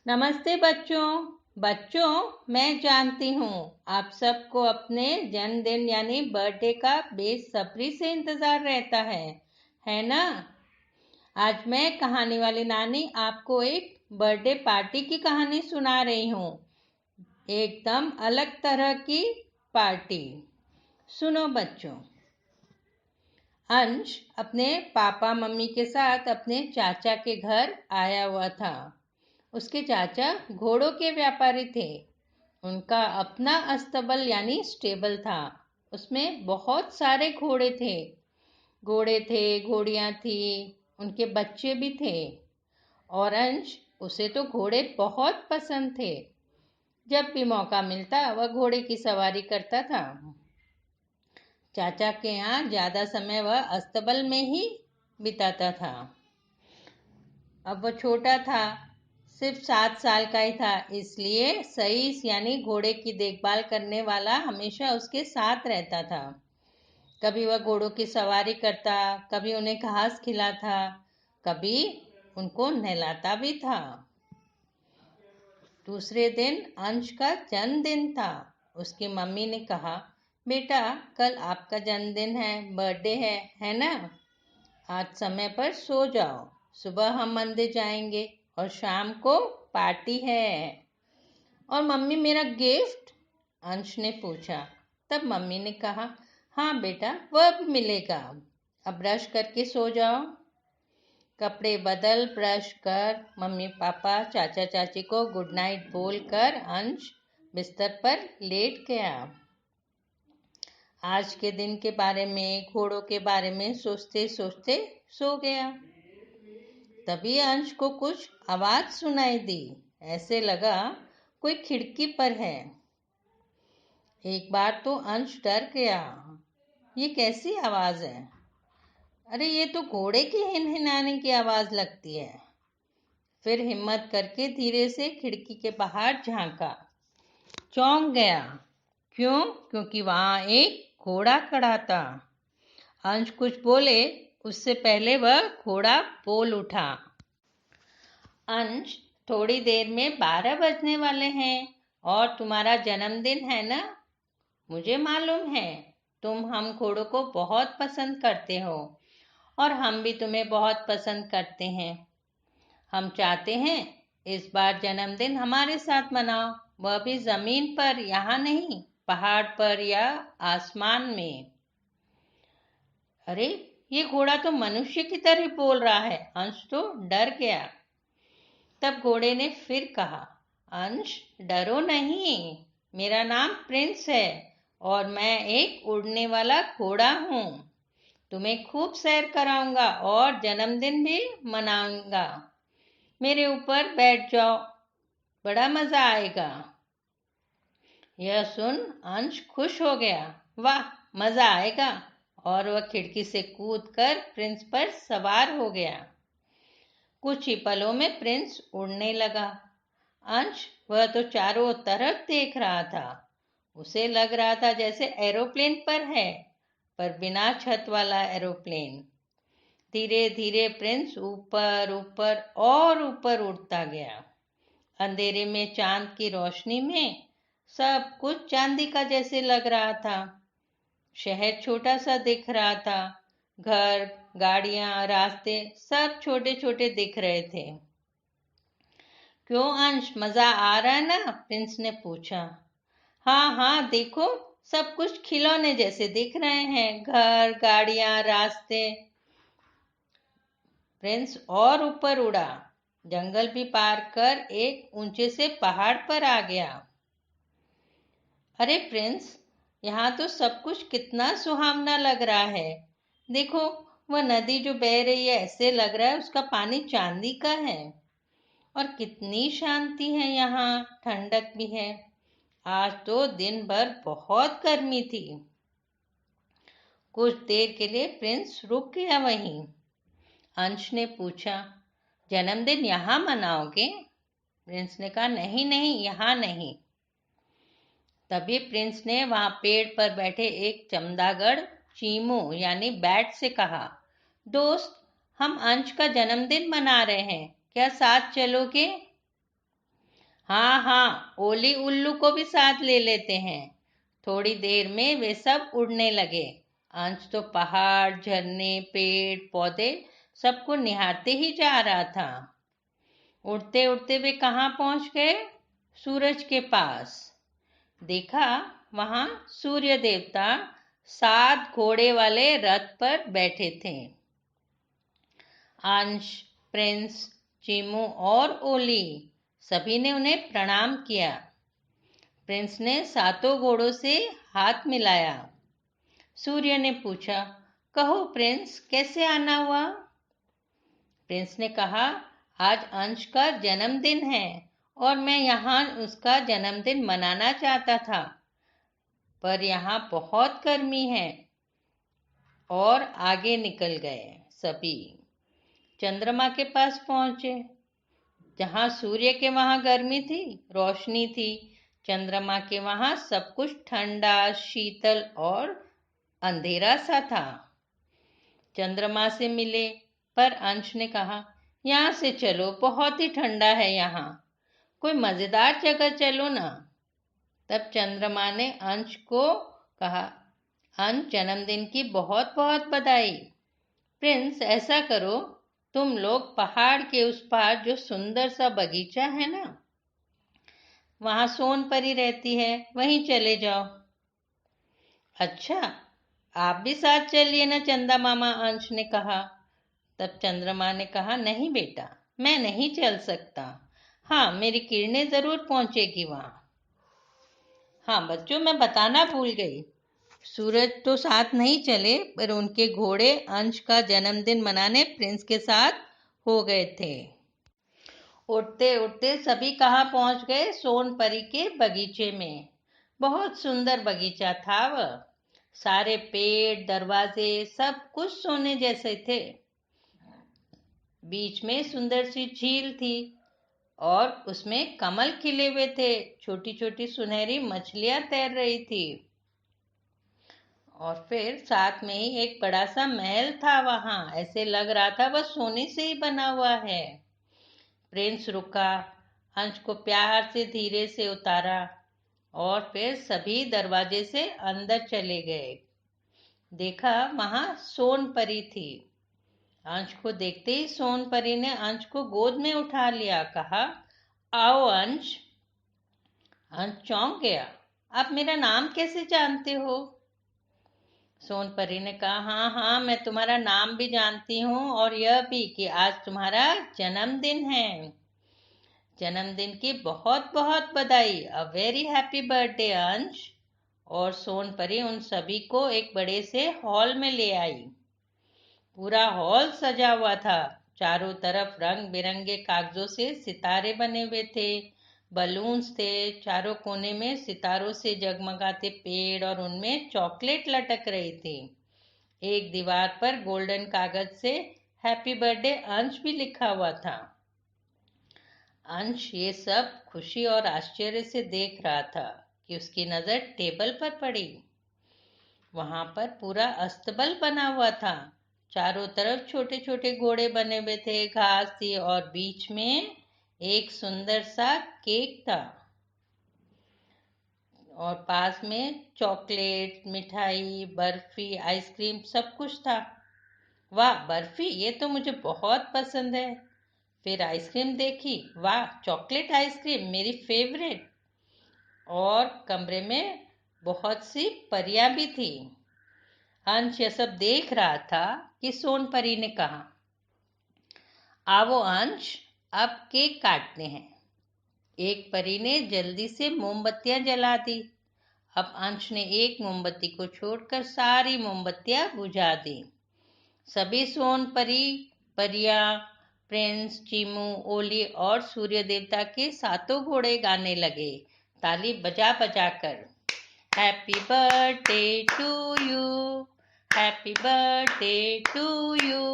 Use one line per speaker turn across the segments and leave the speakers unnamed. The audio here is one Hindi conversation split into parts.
नमस्ते बच्चों। बच्चों, मैं जानती हूँ आप सबको अपने जन्मदिन यानी बर्थडे का बेसब्री से इंतजार रहता है ना। आज मैं कहानी वाली नानी आपको एक बर्थडे पार्टी की कहानी सुना रही हूँ। एकदम अलग तरह की पार्टी। सुनो बच्चों। अंश अपने पापा मम्मी के साथ अपने चाचा के घर आया हुआ था। उसके चाचा घोड़ों के व्यापारी थे। उनका अपना अस्तबल यानी स्टेबल था। उसमें बहुत सारे घोड़े थे। घोड़ियां थी, उनके बच्चे भी थे। और अंश, उसे तो घोड़े बहुत पसंद थे। जब भी मौका मिलता वह घोड़े की सवारी करता था। चाचा के यहाँ ज्यादा समय वह अस्तबल में ही बिताता था। अब वह छोटा था, सिर्फ 7 साल का ही था, इसलिए सईस यानी घोड़े की देखभाल करने वाला हमेशा उसके साथ रहता था। कभी वह घोड़ों की सवारी करता, कभी उन्हें घास खिलाता, कभी उनको नहलाता भी था। दूसरे दिन अंश का जन्मदिन था। उसकी मम्मी ने कहा, बेटा कल आपका जन्मदिन है, बर्थडे है ना। आज समय पर सो जाओ, सुबह हम मंदिर जाएंगे और शाम को पार्टी है। और मम्मी मेरा गिफ्ट? अंश ने पूछा। तब मम्मी ने कहा, हाँ बेटा वह भी मिलेगा। अब ब्रश करके सो जाओ। कपड़े बदल ब्रश कर मम्मी पापा चाचा चाची को गुड नाइट बोलकर अंश बिस्तर पर लेट गया। आज के दिन के बारे में, घोड़ों के बारे में सोचते सोचते सो गया। तभी अंश को कुछ आवाज सुनाई दी। ऐसे लगा कोई खिड़की पर है। एक बार तो अंश डर गया। ये कैसी आवाज है? अरे ये तो घोड़े की हिनहिनाने की आवाज लगती है। फिर हिम्मत करके धीरे से खिड़की के बाहर झांका। चौंक गया। क्यों? क्योंकि वहां एक घोड़ा खड़ा था। अंश कुछ बोले उससे पहले वह घोड़ा बोल उठा। अंश, थोड़ी देर में 12 बजने वाले हैं और तुम्हारा जन्मदिन है ना। मुझे मालूम है तुम हम घोड़ों को बहुत पसंद करते हो और हम भी तुम्हें बहुत पसंद करते हैं। हम चाहते हैं इस बार जन्मदिन हमारे साथ मनाओ, वह भी जमीन पर, यहाँ नहीं, पहाड़ पर या आसमान में। अरे ये घोड़ा तो मनुष्य की तरह बोल रहा है। अंश तो डर गया। तब घोड़े ने फिर कहा, अंश डरो नहीं, मेरा नाम प्रिंस है और मैं एक उड़ने वाला घोड़ा हूँ। तुम्हें खूब सैर कराऊंगा और जन्मदिन भी मनाऊंगा। मेरे ऊपर बैठ जाओ, बड़ा मजा आएगा। यह सुन अंश खुश हो गया। वाह, मजा आएगा। और वह खिड़की से कूदकर प्रिंस पर सवार हो गया। कुछ ही पलों में प्रिंस उड़ने लगा। अंश, वह तो चारों तरफ देख रहा था। उसे लग रहा था जैसे एरोप्लेन पर है, पर बिना छत वाला एरोप्लेन। धीरे धीरे प्रिंस ऊपर ऊपर और ऊपर उड़ता गया। अंधेरे में चांद की रोशनी में सब कुछ चांदी का जैसे लग रहा था। शहर छोटा सा दिख रहा था। घर, गाड़ियां, रास्ते सब छोटे छोटे दिख रहे थे। क्यों अंश, मजा आ रहा है ना? प्रिंस ने पूछा। हाँ हाँ, देखो सब कुछ खिलौने जैसे दिख रहे हैं, घर, गाड़ियां, रास्ते। प्रिंस और ऊपर उड़ा, जंगल भी पार कर एक ऊंचे से पहाड़ पर आ गया। अरे प्रिंस, यहाँ तो सब कुछ कितना सुहावना लग रहा है। देखो वह नदी जो बह रही है, ऐसे लग रहा है उसका पानी चांदी का है। और कितनी शांति है यहाँ, ठंडक भी है। आज तो दिन भर बहुत गर्मी थी। कुछ देर के लिए प्रिंस रुक गया वहीं। अंश ने पूछा, जन्मदिन यहाँ मनाओगे? प्रिंस ने कहा, नहीं नहीं, यहाँ नहीं। तभी प्रिंस ने वहां पेड़ पर बैठे एक चमगादड़ चीमू यानी बैट से कहा, दोस्त, हम अंश का जन्मदिन मना रहे हैं, क्या साथ चलोगे? हाँ हाँ, ओली उल्लू को भी साथ ले लेते हैं। थोड़ी देर में वे सब उड़ने लगे। अंश तो पहाड़, झरने, पेड़ पौधे सबको निहारते ही जा रहा था। उड़ते उड़ते वे कहाँ पहुंच गए? सूरज के पास। देखा, वहां सूर्य देवता 7 घोड़े वाले रथ पर बैठे थे। अंश, प्रिंस, चीमू और ओली सभी ने उन्हें प्रणाम किया। प्रिंस ने 7 घोड़ों से हाथ मिलाया। सूर्य ने पूछा, कहो प्रिंस, कैसे आना हुआ? प्रिंस ने कहा, आज अंश का जन्मदिन है और मैं यहाँ उसका जन्मदिन मनाना चाहता था, पर यहाँ बहुत गर्मी है। और आगे निकल गए। सभी चंद्रमा के पास पहुंचे। जहां सूर्य के वहां गर्मी थी, रोशनी थी, चंद्रमा के वहां सब कुछ ठंडा, शीतल और अंधेरा सा था। चंद्रमा से मिले, पर अंश ने कहा, यहाँ से चलो, बहुत ही ठंडा है यहाँ, कोई मजेदार जगह चलो ना। तब चंद्रमा ने अंश को कहा, अंश, जन्मदिन की बहुत बहुत बधाई। प्रिंस, ऐसा करो, तुम लोग पहाड़ के उस पार जो सुंदर सा बगीचा है ना, वहां सोन परी रहती है, वहीं चले जाओ। अच्छा, आप भी साथ चलिए ना चंदा मामा, अंश ने कहा। तब चंद्रमा ने कहा, नहीं बेटा, मैं नहीं चल सकता। हाँ, मेरी किरणें जरूर पहुंचेगी वहां। हाँ बच्चों, मैं बताना भूल गई, सूरज तो साथ नहीं चले, पर उनके घोड़े अंश का जन्मदिन मनाने प्रिंस के साथ हो गए थे। उड़ते उड़ते सभी कहाँ पहुंच गए? सोन परी के बगीचे में। बहुत सुंदर बगीचा था वह। सारे पेड़, दरवाजे, सब कुछ सोने जैसे थे। बीच में सुंदर सी झील थी और उसमें कमल खिले हुए थे। छोटी छोटी सुनहरी मछलियां तैर रही थी। और फिर साथ में ही एक बड़ा सा महल था वहां। ऐसे लग रहा था वह सोने से ही बना हुआ है। प्रिंस रुका, अंश को प्यार से धीरे से उतारा और फिर सभी दरवाजे से अंदर चले गए। देखा, वहां सोन परी थी। अंश को देखते ही सोन परी ने अंश को गोद में उठा लिया। कहा, आओ अंश। अंश चौंक गया, आप मेरा नाम कैसे जानते हो? सोन परी ने कहा, हाँ हाँ, मैं तुम्हारा नाम भी जानती हूँ और यह भी कि आज तुम्हारा जन्मदिन है। जन्मदिन की बहुत बहुत बधाई। अ वेरी हैप्पी बर्थडे अंश। और सोन परी उन सभी को एक बड़े से हॉल में ले आई। पूरा हॉल सजा हुआ था। चारों तरफ रंग बिरंगे कागजों से सितारे बने हुए थे, बलून्स थे। चारों कोने में सितारों से जगमगाते पेड़ और उनमें चॉकलेट लटक रही थी। एक दीवार पर गोल्डन कागज से हैप्पी बर्थडे अंश भी लिखा हुआ था। अंश ये सब खुशी और आश्चर्य से देख रहा था कि उसकी नजर टेबल पर पड़ी। वहां पर पूरा अस्तबल बना हुआ था। चारों तरफ छोटे छोटे घोड़े बने हुए थे, घास थी और बीच में एक सुंदर सा केक था। और पास में चॉकलेट, मिठाई, बर्फी, आइसक्रीम सब कुछ था। वाह, बर्फी, ये तो मुझे बहुत पसंद है। फिर आइसक्रीम देखी, वाह, चॉकलेट आइसक्रीम मेरी फेवरेट। और कमरे में बहुत सी परियां भी थी। अंश यह सब देख रहा था कि सोन परी ने कहा, आओ अंश, अब केक काटते हैं। एक परी ने जल्दी से मोमबत्तियां जला दी। अब अंश ने एक मोमबत्ती को छोड़कर सारी मोमबत्तियां बुझा दी। सभी सोन परी, परियां, प्रिंस, चीमू, ओली और सूर्य देवता के 7 घोड़े गाने लगे, ताली बजा बजा कर। Happy birthday to you, happy birthday to you,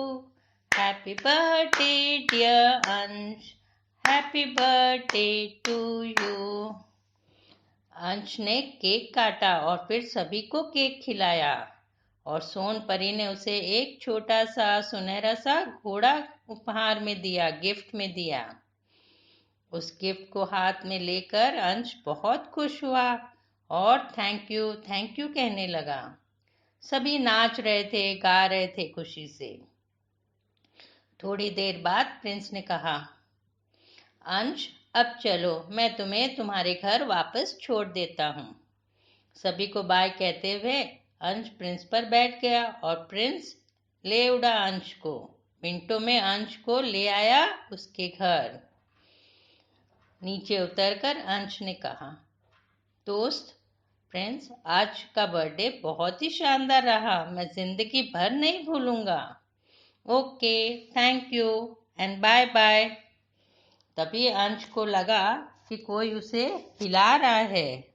happy birthday dear Ansh, happy birthday to you. Ansh ने केक काटा और फिर सभी को केक खिलाया। और सोन परी ने उसे एक छोटा सा सुनहरा सा घोड़ा उपहार में दिया, गिफ्ट में दिया। उस गिफ्ट को हाथ में लेकर अंश बहुत खुश हुआ और थैंक यू कहने लगा। सभी नाच रहे थे, गा रहे थे खुशी से। थोड़ी देर बाद प्रिंस ने कहा, अंश अब चलो, मैं तुम्हें तुम्हारे घर वापस छोड़ देता हूँ। सभी को बाय कहते हुए अंश प्रिंस पर बैठ गया और प्रिंस ले उड़ा अंश को। मिनटों में अंश को ले आया उसके घर। नीचे उतरकर अंश ने कहा, दोस्त प्रिंस, आज का बर्थडे बहुत ही शानदार रहा, मैं जिंदगी भर नहीं भूलूंगा। Okay, thank you and bye bye. तभी अंश को लगा कि कोई उसे हिला रहा है।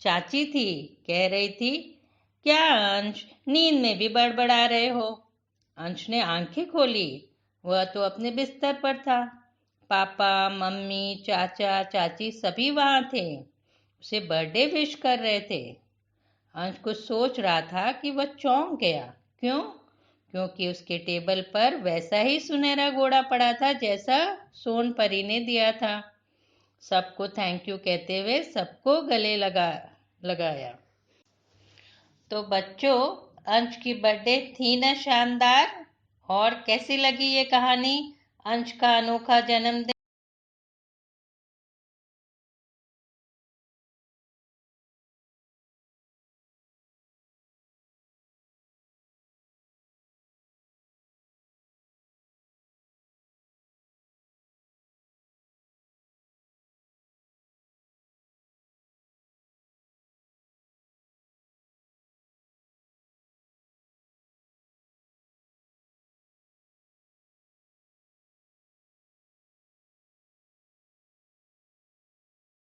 चाची थी, कह रही थी, क्या अंश, नींद में भी बड़बड़ा रहे हो? अंश ने आंखें खोली। वह तो अपने बिस्तर पर था। पापा, मम्मी, चाचा, चाची सभी वहां थे, उसे बर्थडे विश कर रहे थे। अंश कुछ सोच रहा था कि वह चौंक गया। क्यों? क्योंकि उसके टेबल पर वैसा ही सुनहरा घोड़ा पड़ा था जैसा सोन परी ने दिया था। सबको थैंक यू कहते हुए सबको गले लगाया। तो बच्चों, अंश की बर्थडे थी ना शानदार? और कैसी लगी ये कहानी? अंश का अनोखा जन्मदिन।